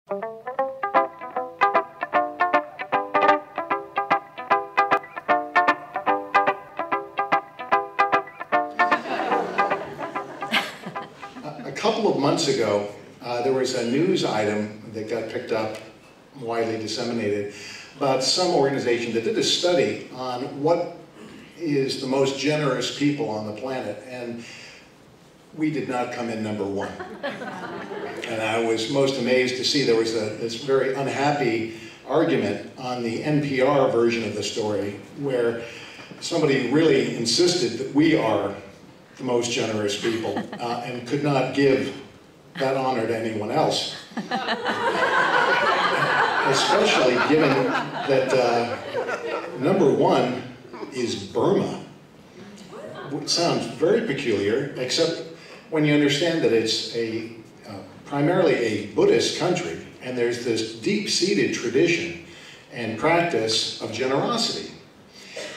A couple of months ago, there was a news item that got picked up, widely disseminated, about some organization that did a study on what is the most generous people on the planet, and we did not come in #1. And I was most amazed to see there was this very unhappy argument on the NPR version of the story where somebody really insisted that we are the most generous people and could not give that honor to anyone else. Especially given that #1 is Burma. It sounds very peculiar, except when you understand that it's primarily a Buddhist country, and there's this deep-seated tradition and practice of generosity.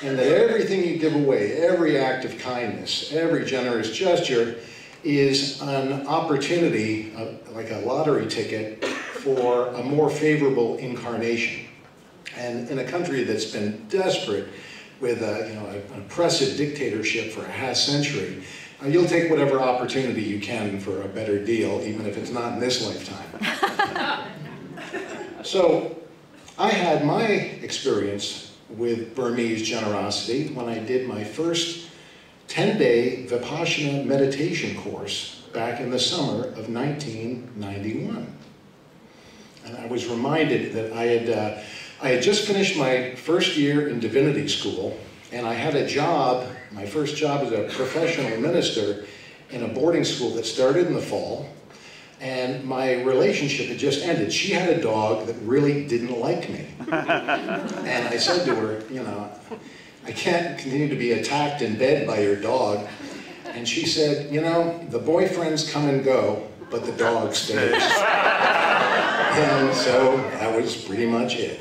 And that everything you give away, every act of kindness, every generous gesture is an opportunity, like a lottery ticket, for a more favorable incarnation. And in a country that's been desperate with an oppressive dictatorship for a half-century, you'll take whatever opportunity you can for a better deal, even if it's not in this lifetime. So I had my experience with Burmese generosity when I did my first 10-day Vipassana meditation course back in the summer of 1991. And I was reminded that I had just finished my first year in divinity school, and I had a job, my first job as a professional minister in a boarding school that started in the fall, and my relationship had just ended. She had a dog that really didn't like me. And I said to her, I can't continue to be attacked in bed by your dog. And she said, the boyfriends come and go, but the dog stays. And so that was pretty much it.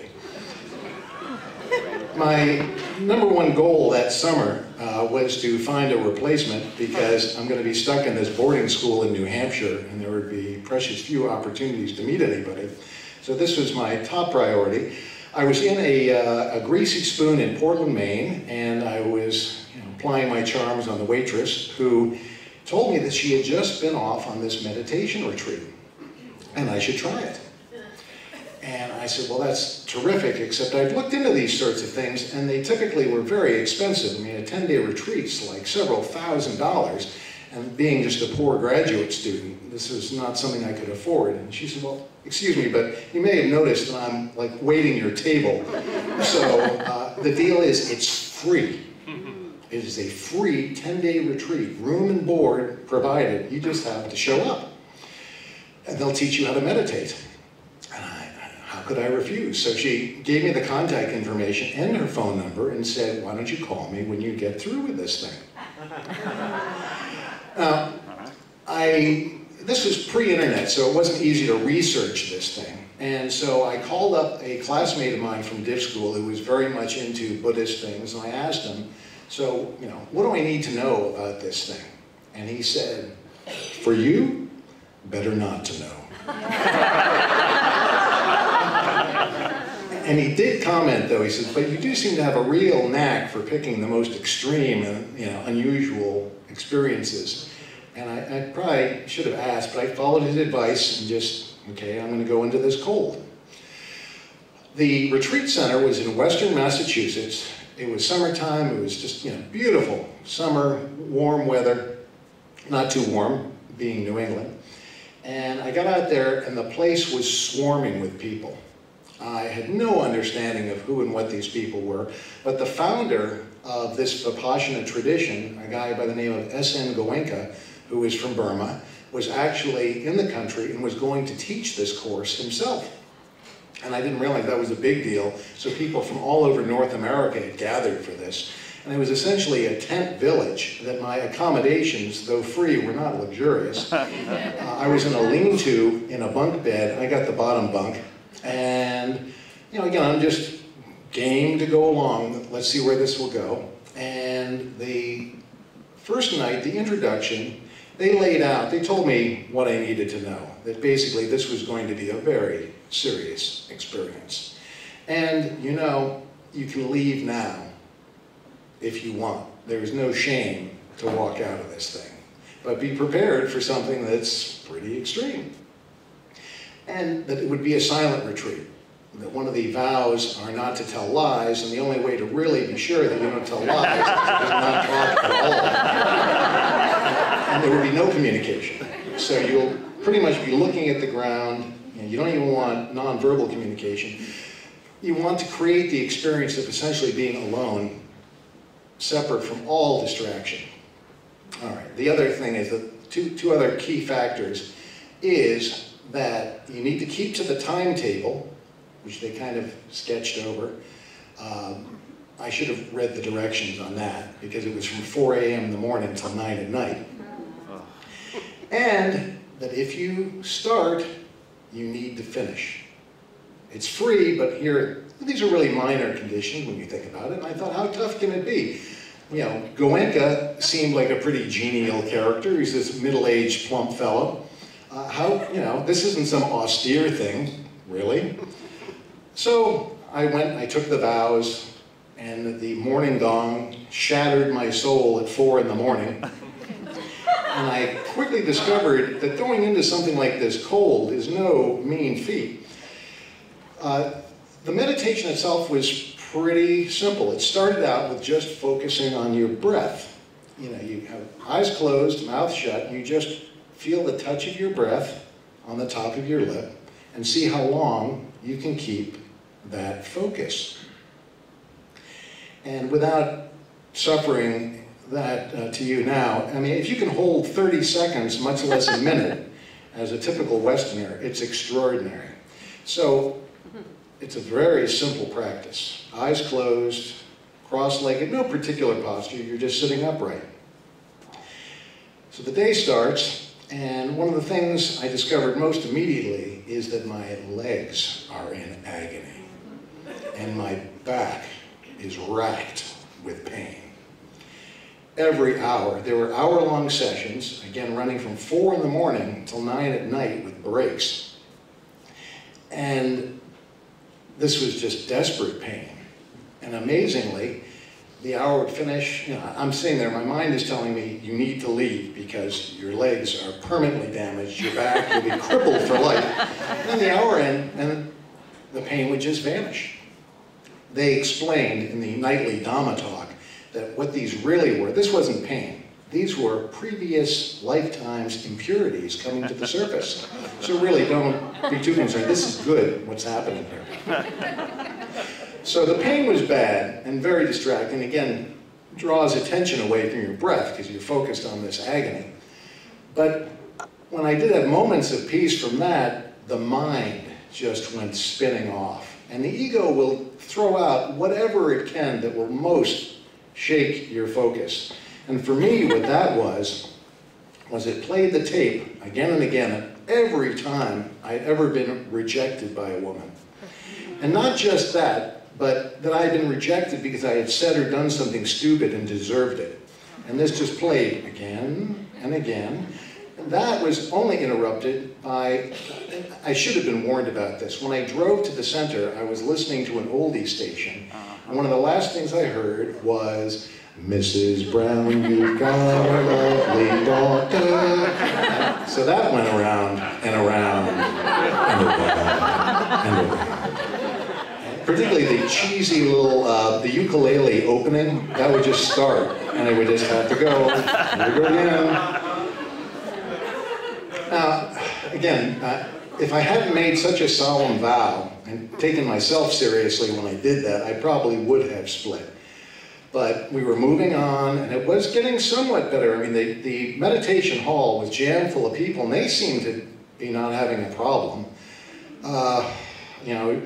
My #1 goal that summer was to find a replacement, because I'm going to be stuck in this boarding school in New Hampshire, and there would be precious few opportunities to meet anybody. So this was my top priority. I was in a greasy spoon in Portland, Maine, and I was plying my charms on the waitress, who told me that she had just been off on this meditation retreat, and I should try it. And I said, well, that's terrific, except I've looked into these sorts of things, and they typically were very expensive. I mean, a 10-day retreat's like several $1,000s, and being just a poor graduate student, this is not something I could afford. And she said, well, excuse me, but you may have noticed that I'm like waiting your table. So the deal is it's free. It is a free 10-day retreat, room and board provided. You just have to show up. And they'll teach you how to meditate. How could I refuse? So she gave me the contact information and her phone number and said, why don't you call me when you get through with this thing? Now, this was pre-internet, so it wasn't easy to research this thing. And so I called up a classmate of mine from div school who was very much into Buddhist things, and I asked him, so, what do I need to know about this thing? And he said, for you, better not to know. And he did comment, though, he says, but you do seem to have a real knack for picking the most extreme and unusual experiences. And I probably should have asked, but I followed his advice and just, okay, I'm going to go into this cold. The retreat center was in western Massachusetts. It was summertime. It was just, beautiful summer, warm weather, not too warm, being New England. And I got out there, and the place was swarming with people. I had no understanding of who and what these people were, but the founder of this Vipassana tradition, a guy by the name of S.N. Goenka, who is from Burma, was actually in the country and was going to teach this course himself. And I didn't realize that was a big deal, so people from all over North America had gathered for this. And it was essentially a tent village that my accommodations, though free, were not luxurious. I was in a lean-to in a bunk bed. I got the bottom bunk. And, again, I'm just game to go along. Let's see where this will go. And the first night, the introduction, they laid out, they told me what I needed to know, that basically this was going to be a very serious experience. And you know, you can leave now if you want. There's no shame to walk out of this thing. But be prepared for something that's pretty extreme. And that it would be a silent retreat. That one of the vows are not to tell lies, and the only way to really be sure that you don't tell lies is not talk at all. And there would be no communication. So you'll pretty much be looking at the ground, and you don't even want nonverbal communication. You want to create the experience of essentially being alone, separate from all distraction. All right, the other thing is that two other key factors is that you need to keep to the timetable, which they kind of sketched over. I should have read the directions on that because it was from 4 a.m. in the morning till 9 at night. And that if you start, you need to finish. It's free, but here, these are really minor conditions when you think about it. And I thought, how tough can it be? You know, Goenka seemed like a pretty genial character. He's this middle-aged, plump fellow. This isn't some austere thing, really. So I took the vows, and the morning gong shattered my soul at 4 in the morning. And I quickly discovered that going into something like this cold is no mean feat. The meditation itself was pretty simple. It started out with just focusing on your breath. You know, you have eyes closed, mouth shut, and you just feel the touch of your breath on the top of your lip and see how long you can keep that focus. And without suffering that to you now, I mean, if you can hold 30 seconds, much less a minute, as a typical Westerner, it's extraordinary. So it's a very simple practice. Eyes closed, cross-legged, no particular posture, you're just sitting upright. So the day starts, and one of the things I discovered most immediately is that my legs are in agony, and my back is racked with pain. Every hour, there were hour-long sessions, again running from 4 in the morning till 9 at night with breaks. And this was just desperate pain. And amazingly, the hour would finish, you know, I'm sitting there, my mind is telling me, you need to leave because your legs are permanently damaged, your back will be crippled for life. And then the hour ended, and the pain would just vanish. They explained in the nightly Dhamma talk that what these really were, this wasn't pain. These were previous lifetimes' impurities coming to the surface. So really don't be too concerned. This is good, what's happening here. So the pain was bad and very distracting. Again, draws attention away from your breath because you're focused on this agony. But when I did have moments of peace from that, the mind just went spinning off. And the ego will throw out whatever it can that will most shake your focus. And for me, what that was it played the tape again and again every time I'd ever been rejected by a woman. And not just that, but that I had been rejected because I had said or done something stupid and deserved it. And this just played again and again. And that was only interrupted by, I should have been warned about this. When I drove to the center, I was listening to an oldie station. And one of the last things I heard was, Mrs. Brown, you've got a lovely daughter. So that went around and around and around and around. Particularly the cheesy little, the ukulele opening, that would just start, and I would just have to go. Here we go again. Now, again, if I hadn't made such a solemn vow and taken myself seriously when I did that, I probably would have split. But we were moving on, and it was getting somewhat better. I mean, the meditation hall was jammed full of people, and they seemed to be not having a problem. You know,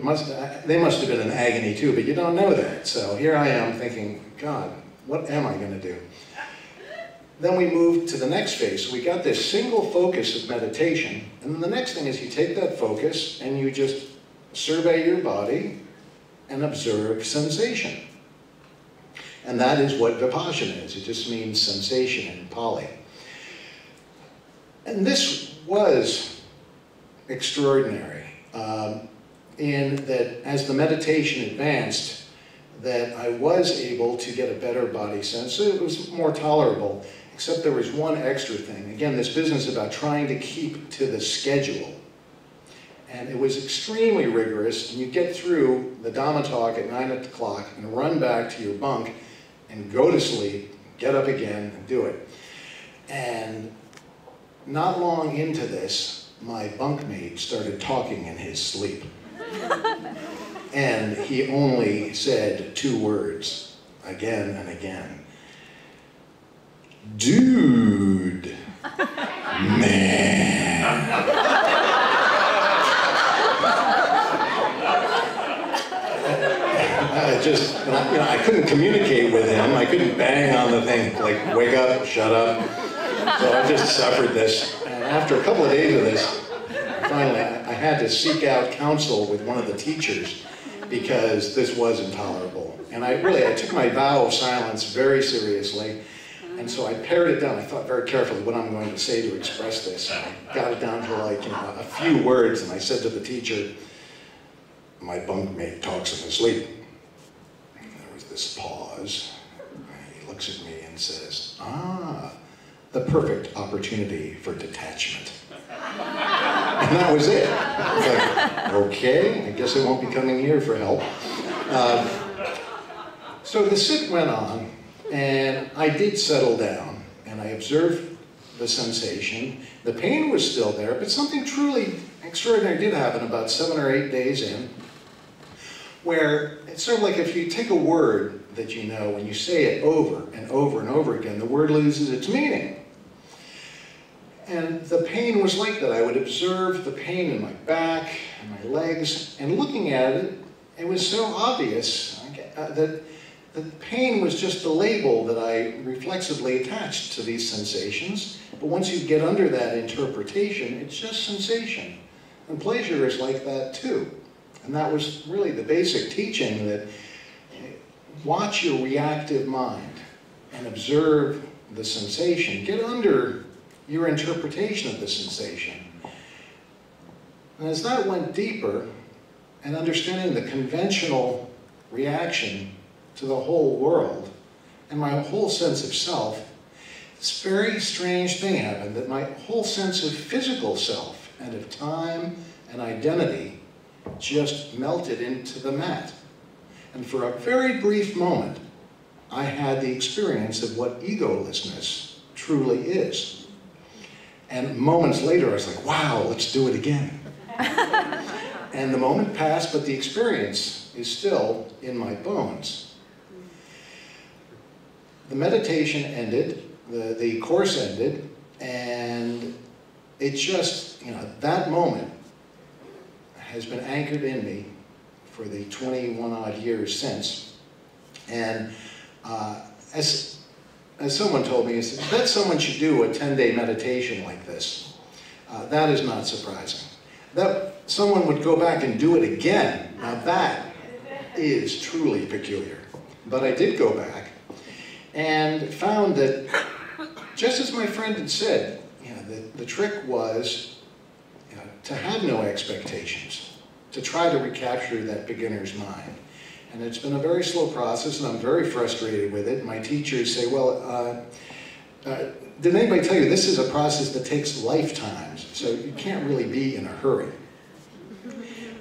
they must have been in agony too, but you don't know that. So here I am thinking, God, what am I going to do? Then we moved to the next phase. So we got this single focus of meditation, and then the next thing is you take that focus and you just survey your body and observe sensation. And that is what Vipassana is. It just means sensation in Pali. And this was extraordinary in that as the meditation advanced, that I was able to get a better body sense. So it was more tolerable, except there was one extra thing. Again, this business about trying to keep to the schedule. And it was extremely rigorous, and you get through the Dhamma talk at 9 o'clock and run back to your bunk and go to sleep, get up again and do it. And not long into this, my bunkmate started talking in his sleep. And he only said 2 words, again and again. Dude, man. I couldn't communicate with him. I couldn't bang on the thing, like, wake up, shut up. So I just suffered this. And after a couple of days of this, finally, I had to seek out counsel with one of the teachers because this was intolerable. And I took my vow of silence very seriously. And so I pared it down. I thought very carefully what I'm going to say to express this. And I got it down to like, a few words. And I said to the teacher, my bunkmate talks in his sleep. And there was this pause. And he looks at me and says, the perfect opportunity for detachment. And that was it. I was like, okay, I guess I won't be coming here for help. So the sit went on, and I did settle down, and I observed the sensation. The pain was still there, but something truly extraordinary did happen about 7 or 8 days in, where it's sort of like if you take a word that you know, and you say it over and over and over again, the word loses its meaning. And the pain was like that. I would observe the pain in my back and my legs, and looking at it, it was so obvious that the pain was just the label that I reflexively attached to these sensations. But once you get under that interpretation, it's just sensation. And pleasure is like that too. And that was really the basic teaching, that watch your reactive mind and observe the sensation. Get under your interpretation of the sensation. And as that went deeper, and understanding the conventional reaction to the whole world and my whole sense of self, this very strange thing happened, that my whole sense of physical self and of time and identity just melted into the mat. And for a very brief moment, I had the experience of what egolessness truly is. And moments later, I was like, wow, let's do it again. And the moment passed, but the experience is still in my bones. The meditation ended, the course ended, and it just, that moment has been anchored in me for the 21 odd years since. And as someone told me, he said, that someone should do a 10-day meditation like this. That is not surprising. That someone would go back and do it again, now that is truly peculiar. But I did go back and found that, just as my friend had said, the trick was to have no expectations, to try to recapture that beginner's mind. And it's been a very slow process, and I'm very frustrated with it. My teachers say, well, did anybody tell you this is a process that takes lifetimes, so you can't really be in a hurry.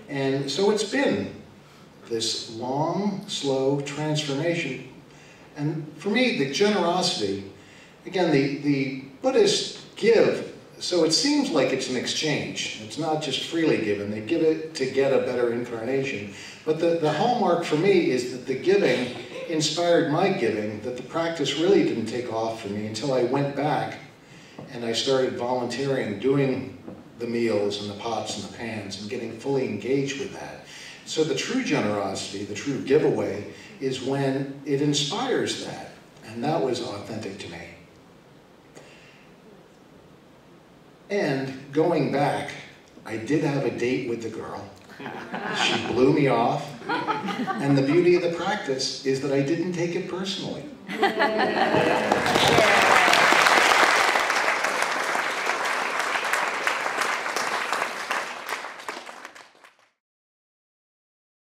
And so it's been this long, slow transformation. And for me, the generosity, again, the Buddhists give, so it seems like it's an exchange. It's not just freely given. They give it to get a better incarnation. But the hallmark for me is that the giving inspired my giving, that the practice really didn't take off for me until I went back and I started volunteering, doing the meals and the pots and the pans and getting fully engaged with that. So the true generosity, the true giveaway, is when it inspires that. And that was authentic to me. And going back, I did have a date with the girl. She blew me off. And the beauty of the practice is that I didn't take it personally.